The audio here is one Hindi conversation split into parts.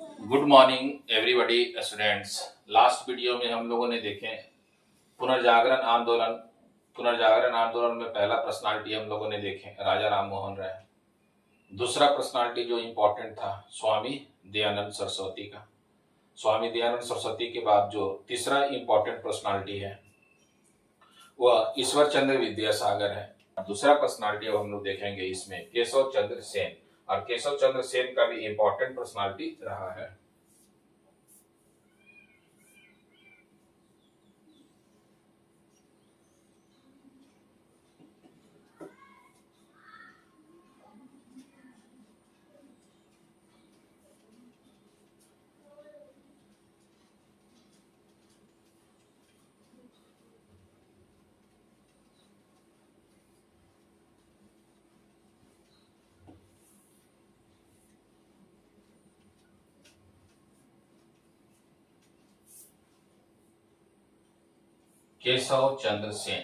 Good morning everybody students. Last video में हम लोगों ने देखे पुनर्जागरण आंदोलन। पुनर्जागरण आंदोलन में पहला पर्सनालिटी हम लोगों ने देखे राजा राम मोहन राय। दूसरा पर्सनालिटी जो इम्पोर्टेंट था स्वामी दयानंद सरस्वती का। स्वामी दयानंद सरस्वती के बाद जो तीसरा इम्पोर्टेंट पर्सनालिटी है वह ईश्वर चंद्र विद्यासागर है। दूसरा पर्सनालिटी अब हम लोग देखेंगे इसमें केशव चंद्र सेन, और केशव चंद्र सेन का भी इम्पोर्टेंट पर्सनालिटी रहा है। केशव चंद्र सेन।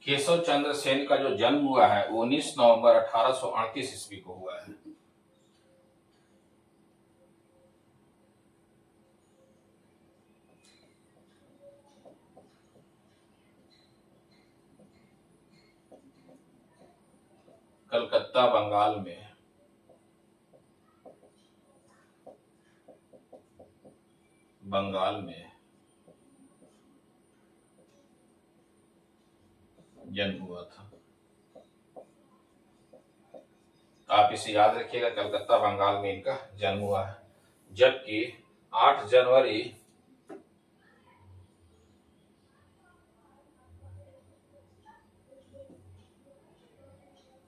केशव चंद्र सेन का जो जन्म हुआ है 19 नवंबर 1838 ईस्वी को हुआ है। कलकत्ता बंगाल में जन्म हुआ था। आप इसे याद रखिएगा, कलकत्ता बंगाल में इनका जन्म हुआ है। जबकि 8 जनवरी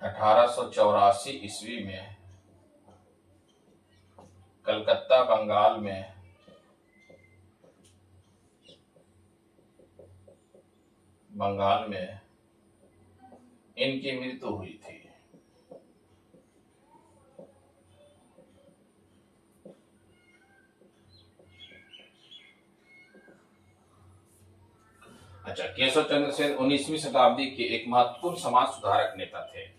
1884 ईस्वी में कलकत्ता बंगाल में इनकी मृत्यु हुई थी। अच्छा, केशव चंद्र सेन 19वीं शताब्दी के एक महत्वपूर्ण समाज सुधारक नेता थे।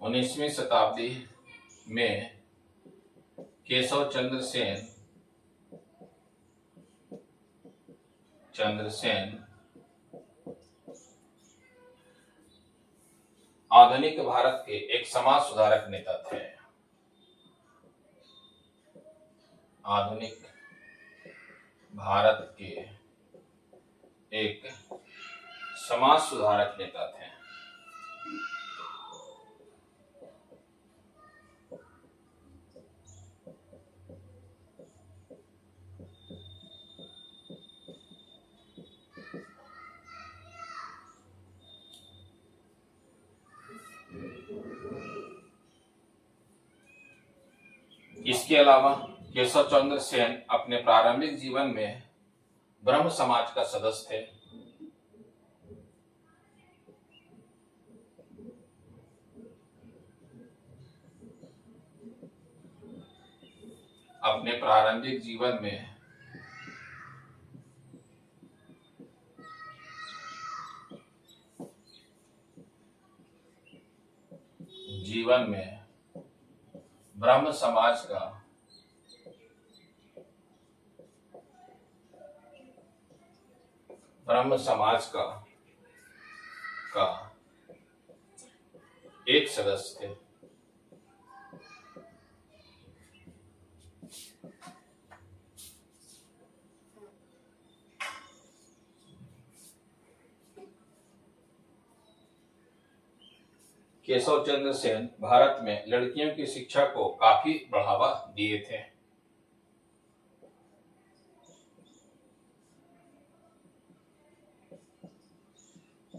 उन्नीसवीं शताब्दी में केशव चंद्र सेन आधुनिक भारत के एक समाज सुधारक नेता थे। आधुनिक भारत के एक समाज सुधारक नेता थे। इसके अलावा केशव चंद्र सेन अपने प्रारंभिक जीवन में ब्रह्म समाज का सदस्य थे। अपने प्रारंभिक जीवन में ब्रह्म समाज का एक सदस्य थे। केशव चंद्र सेन भारत में लड़कियों की शिक्षा को काफी बढ़ावा दिए थे।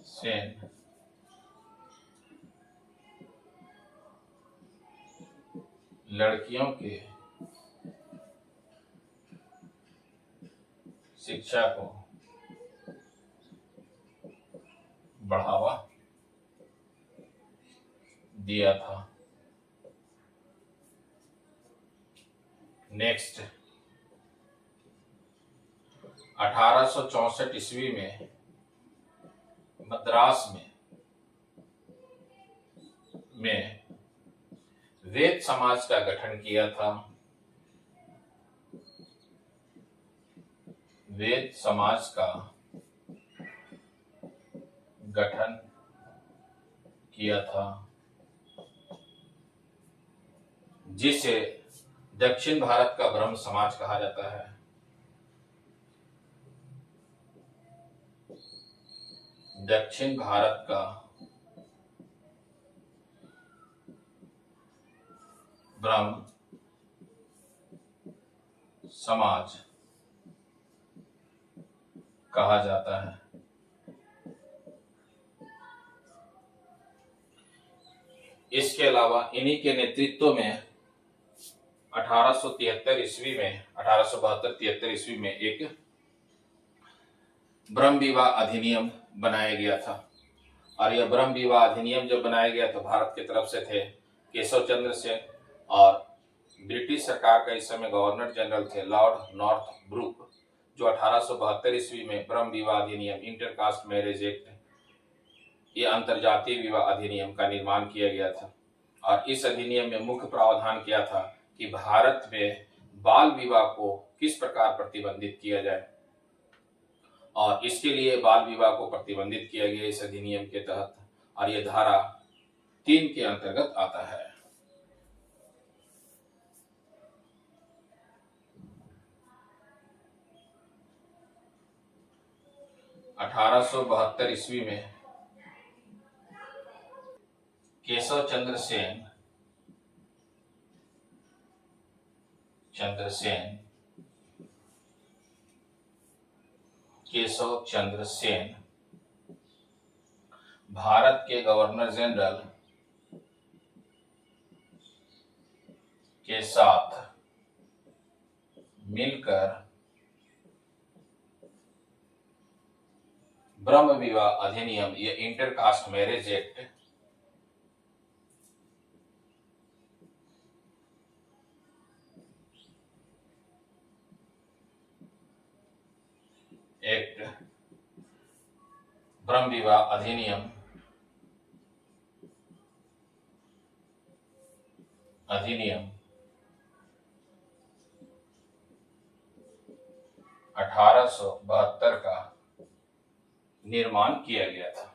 सेन लड़कियों के शिक्षा को बढ़ावा दिया था। नेक्स्ट, 1864 ईस्वी में मद्रास में वेद समाज का गठन किया था। वेद समाज का गठन किया था, जिसे दक्षिण भारत का ब्रह्म समाज कहा जाता है। दक्षिण भारत का ब्रह्म समाज कहा जाता है। इसके अलावा इन्हीं के नेतृत्व में 1873 ईस्वी में एक ब्रह्म विवाह अधिनियम बनाया गया था। और यह ब्रह्म विवाह अधिनियम जब बनाया गया तो भारत की तरफ से थे केशव चंद्र सेन, और ब्रिटिश सरकार का इस समय गवर्नर जनरल थे लॉर्ड नॉर्थ ब्रुक, जो 1872 ईस्वी में ब्रह्म विवाह अधिनियम, इंटरकास्ट मैरिज एक्ट, ये अंतरजातीय विवाह अधिनियम का निर्माण किया गया था। और इस अधिनियम में मुख्य प्रावधान किया था कि भारत में बाल विवाह को किस प्रकार प्रतिबंधित किया जाए, और इसके लिए बाल विवाह को प्रतिबंधित किया गया इस अधिनियम के तहत, और यह धारा 3 के अंतर्गत आता है। ईस्वी में केशव चंद्र सेन भारत के गवर्नर जनरल के साथ मिलकर ब्रह्म विवाह अधिनियम, ये इंटरकास्ट मैरिज एक्ट ब्रह्म विवाह अधिनियम 1872 का निर्माण किया गया था।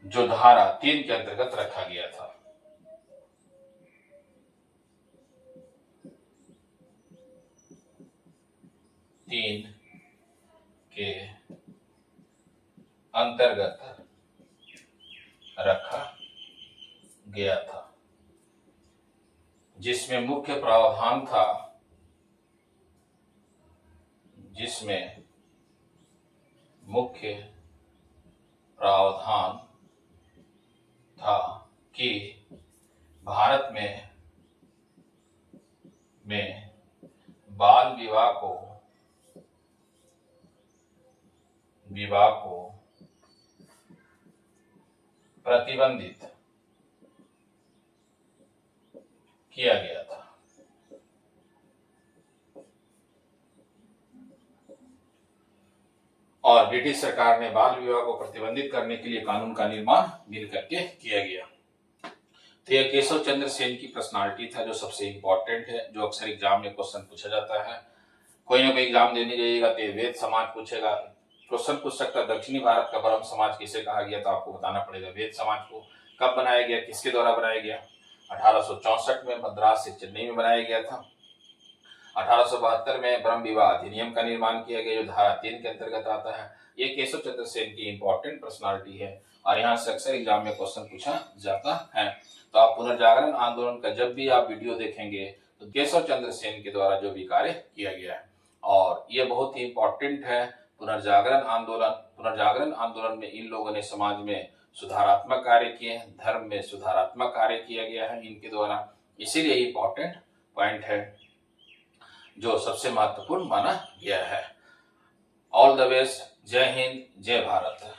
जो धारा 3 के अंतर्गत रखा गया था। तीन के अंतर्गत रखा गया था, जिसमें मुख्य प्रावधान था कि भारत में बाल विवाह को प्रतिबंधित किया गया था। और ब्रिटिश सरकार ने बाल विवाह को प्रतिबंधित करने के लिए कानून का निर्माण मिलकर के किया गया। तो यह केशव चंद्र सेन की पर्सनालिटी था, जो सबसे इंपॉर्टेंट है, जो अक्सर एग्जाम में क्वेश्चन पूछा जाता है। कोई ना कोई एग्जाम देने जाइएगा तो वेद समाज पूछेगा, क्वेश्चन पूछ सकता है दक्षिणी भारत का ब्रह्म समाज किसे कहा गया, तो आपको बताना पड़ेगा वेद समाज को कब बनाया गया, किसके द्वारा बनाया गया। 1864 में मद्रास से चेन्नई में बनाया गया था। 1872 में ब्रह्म विवाह अधिनियम का निर्माण किया गया, जो धारा 3 के अंतर्गत आता है। ये केशव चंद्र सेन की इंपॉर्टेंट पर्सनालिटी है और यहाँ से अक्सर एग्जाम में क्वेश्चन पूछा जाता है। तो आप पुनर्जागरण आंदोलन का जब भी आप वीडियो देखेंगे तो केशव चंद्र सेन के द्वारा जो भी कार्य किया गया है, और ये बहुत ही इंपॉर्टेंट है। पुनर्जागरण आंदोलन में इन लोगों ने समाज में सुधारात्मक कार्य किए, धर्म में सुधारात्मक कार्य किया गया है इनके द्वारा, इसीलिए इंपॉर्टेंट पॉइंट है जो सबसे महत्वपूर्ण माना गया है। All the best. जय हिंद, जय भारत।